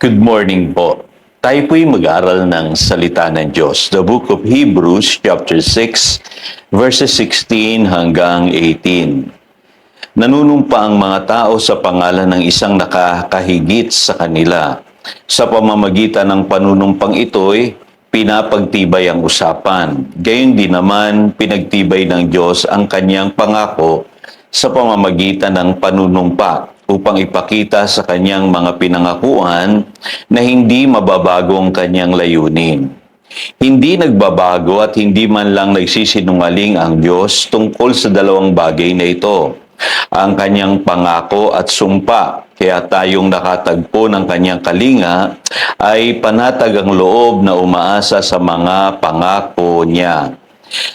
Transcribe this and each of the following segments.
Good morning po. Tayo po'y mag-aral ng salita ng Diyos. The book of Hebrews, chapter 6, verses 16 hanggang 18. Nanunumpa ang mga tao sa pangalan ng isang nakakahigit sa kanila. Sa pamamagitan ng panunumpang ito'y pinapagtibay ang usapan. Gayon din naman, pinagtibay ng Diyos ang kanyang pangako sa pamamagitan ng panunumpa upang ipakita sa kanyang mga pinangakuan na hindi mababago ang kanyang layunin. Hindi nagbabago at hindi man lang nagsisinungaling ang Diyos tungkol sa dalawang bagay na ito, ang kanyang pangako at sumpa. Kaya tayong nakatagpo ng kanyang kalinga ay panatag ang loob na umaasa sa mga pangako niya.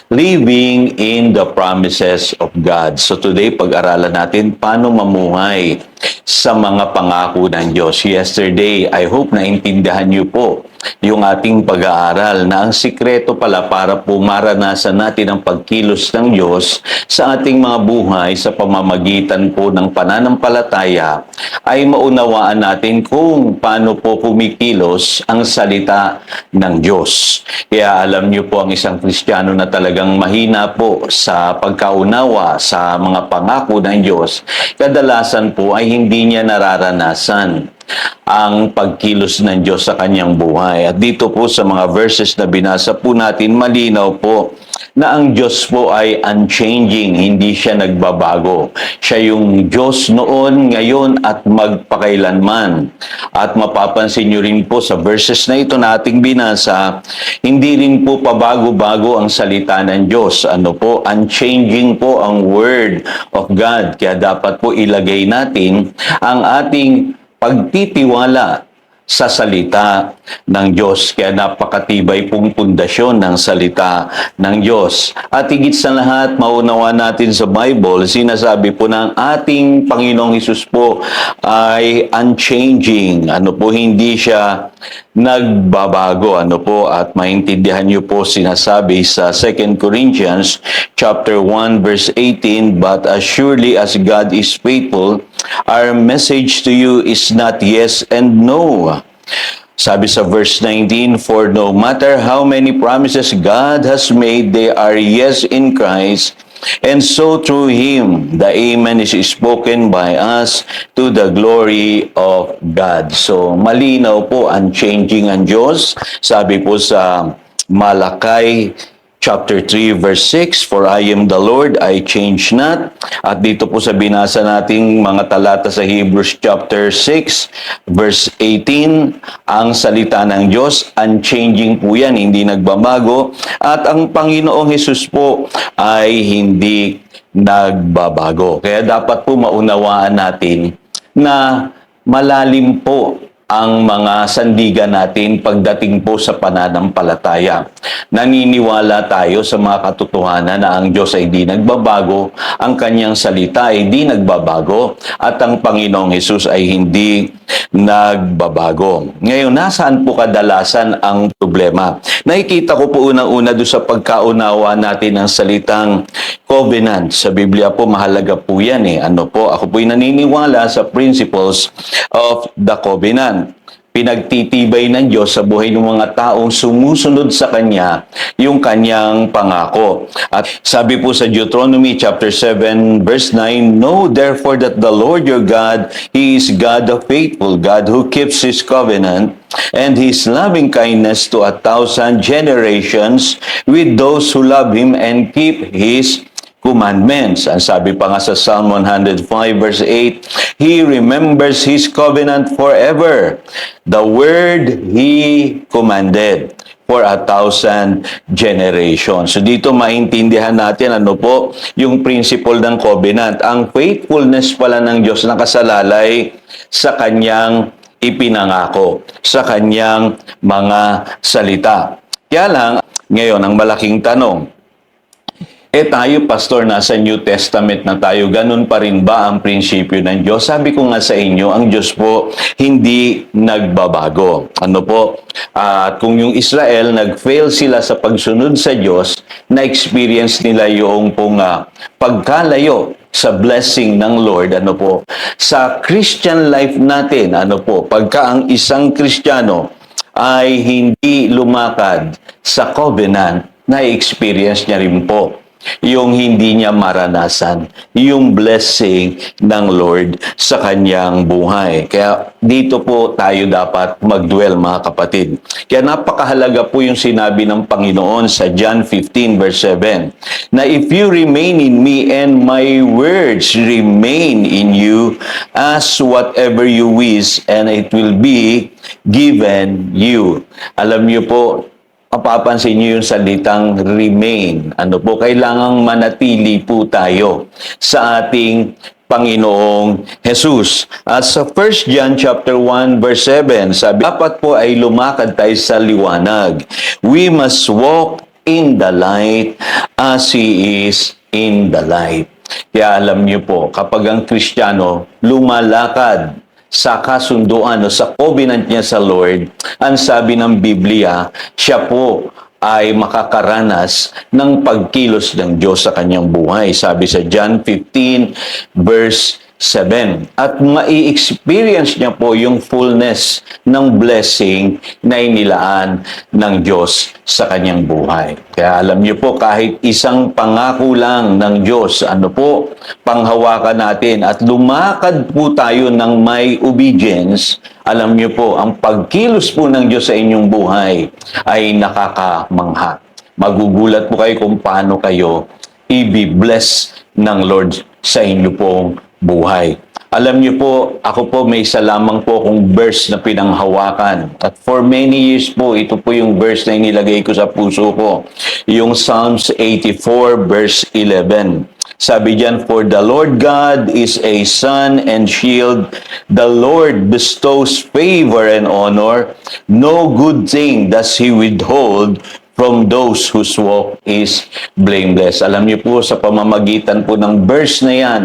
Living in the promises of God. So today, pag-aralan natin paano mamuhay sa mga pangako ng Diyos. Yesterday, I hope na intindihan niyo po yung ating pag-aaral na ang sikreto pala para po maranasan natin ang pagkilos ng Diyos sa ating mga buhay sa pamamagitan po ng pananampalataya ay maunawaan natin kung paano po kumikilos ang salita ng Diyos. Kaya alam niyo po ang isang Kristiyano na talagang mahina po sa pagkaunawa sa mga pangako ng Diyos, kadalasan po ay hindi niya nararanasan ang pagkilos ng Diyos sa kanyang buhay. At dito po sa mga verses na binasa po natin, malinaw po na ang Diyos po ay unchanging, hindi siya nagbabago. Siya yung Diyos noon, ngayon at magpakailanman. At mapapansin nyo rin po sa verses na ito na ating binasa, hindi rin po pabago-bago ang salita ng Diyos. Unchanging po ang Word of God. Kaya dapat po ilagay natin ang ating pagtitiwala sa salita ng Diyos. Kaya napakatibay pong pundasyon ng salita ng Diyos. At higit sa lahat, maunawa natin sa Bible, sinasabi po ng ating Panginoong Hesus po ay unchanging. Hindi siya nagbabago. At maintindihan niyo po sinasabi sa 2 Corinthians chapter 1 verse 18, "But as surely as God is faithful, our message to you is not yes and no." Sabi sa verse 19, "For no matter how many promises God has made, they are yes in Christ, and so through Him, the Amen is spoken by us to the glory of God." So, malinaw po, unchanging ang Diyos. Sabi po sa Malakay chapter 3 verse 6, "For I am the Lord, I change not." At dito po sa binasa nating mga talata sa Hebrews chapter 6 verse 18, ang salita ng Diyos, unchanging po yan, hindi nagbabago. At ang Panginoong Hesus po ay hindi nagbabago. Kaya dapat po maunawaan natin na malalim po ang mga sandigan natin pagdating po sa pananampalataya. Naniniwala tayo sa mga katotohanan na ang Diyos ay di nagbabago, ang kanyang salita ay di nagbabago, at ang Panginoong Hesus ay hindi nagbabago. Ngayon, nasaan po kadalasan ang problema? Nakikita ko po unang-una doon sa pagkaunawa natin ng salitang covenant. Sa Biblia po, mahalaga po yan Ako po'y naniniwala sa principles of the covenant. Pinagtitibay ng Diyos sa buhay ng mga taong sumusunod sa Kanya yung Kanyang pangako. At sabi po sa Deuteronomy chapter 7 verse 9, "Know therefore that the Lord your God, He is God of faithful, God who keeps His covenant and His loving kindness to 1,000 generations with those who love Him and keep His commandments." Ang sabi pa nga sa Psalm 105 verse 8, "He remembers His covenant forever, the word He commanded for 1,000 generations." So dito maintindihan natin yung principle ng covenant. Ang faithfulness pala ng Diyos nakasalalay sa Kanyang ipinangako, sa Kanyang mga salita. Kaya lang, ngayon ang malaking tanong, tayo, Pastor, nasa New Testament na tayo, ganun pa rin ba ang prinsipyo ng Diyos? Sabi ko nga sa inyo, ang Diyos po hindi nagbabago. At kung yung Israel, nag-fail sila sa pagsunod sa Diyos, na-experience nila yung pagkalayo sa blessing ng Lord, sa Christian life natin, pagka ang isang Kristiyano ay hindi lumakad sa covenant, na-experience niya rin po yung hindi niya maranasan, yung blessing ng Lord sa kanyang buhay. Kaya dito po tayo dapat mag-dwell, mga kapatid. Kaya napakahalaga po yung sinabi ng Panginoon sa John 15 verse 7, na if you remain in me and my words remain in you, ask whatever you wish and it will be given you. Alam niyo po, mapapansin niyo yung salitang remain. Kailangang manatili po tayo sa ating Panginoong Jesus. At sa 1 John chapter 1 verse 7, sabi, dapat po ay lumakad tayo sa liwanag. We must walk in the light as He is in the light. Kaya alam niyo po, kapag ang Kristiyano lumalakad sa kasunduan o sa covenant niya sa Lord, ang sabi ng Biblia, siya po ay makakaranas ng pagkilos ng Diyos sa kanyang buhay. Sabi sa John 15 verse 7. At mai-experience niya po yung fullness ng blessing na inilaan ng Diyos sa kanyang buhay. Kaya alam niyo po, kahit isang pangako lang ng Diyos, panghawakan natin at lumakad po tayo ng may obedience, alam niyo po, ang pagkilos po ng Diyos sa inyong buhay ay nakakamangha. Magugulat po kayo kung paano kayo i-bless ng Lord sa inyo pong buhay. Alam niyo po, ako po may isa lamang po akong verse na pinanghawakan. At for many years po, ito po yung verse na inilagay ko sa puso ko. Yung Psalms 84 verse 11. Sabi diyan, for the Lord God is a sun and shield. The Lord bestows favor and honor. No good thing does He withhold from those whose walk is blameless. Alam niyo po, sa pamamagitan po ng verse na yan,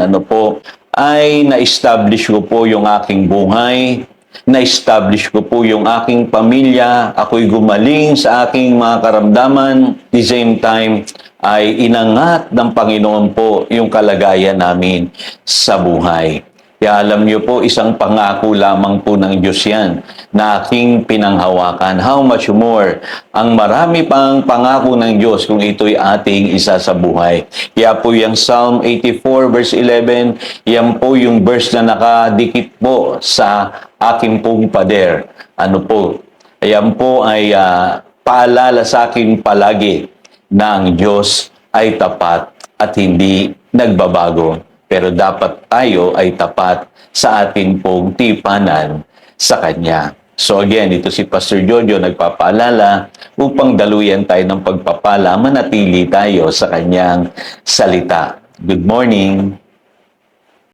ay na-establish ko po yung aking buhay, na-establish ko po yung aking pamilya, ako'y gumaling sa aking mga karamdaman, at the same time, ay inangat ng Panginoon po yung kalagayan namin sa buhay. Kaya alam niyo po, isang pangako lamang po ng Diyos yan na aking pinanghawakan. How much more ang marami pang pangako ng Diyos kung ito'y ating isa sa buhay. Kaya po yung Psalm 84 verse 11, yan po yung verse na nakadikit po sa aking pong pader. Ayan po ay paalala sa akin palagi na ang Diyos ay tapat at hindi nagbabago. Pero dapat tayo ay tapat sa ating pong tipanan sa Kanya. So again, ito si Pastor Jojo nagpapaalala upang daluyan tayo ng pagpapala, manatili tayo sa Kanyang salita. Good morning!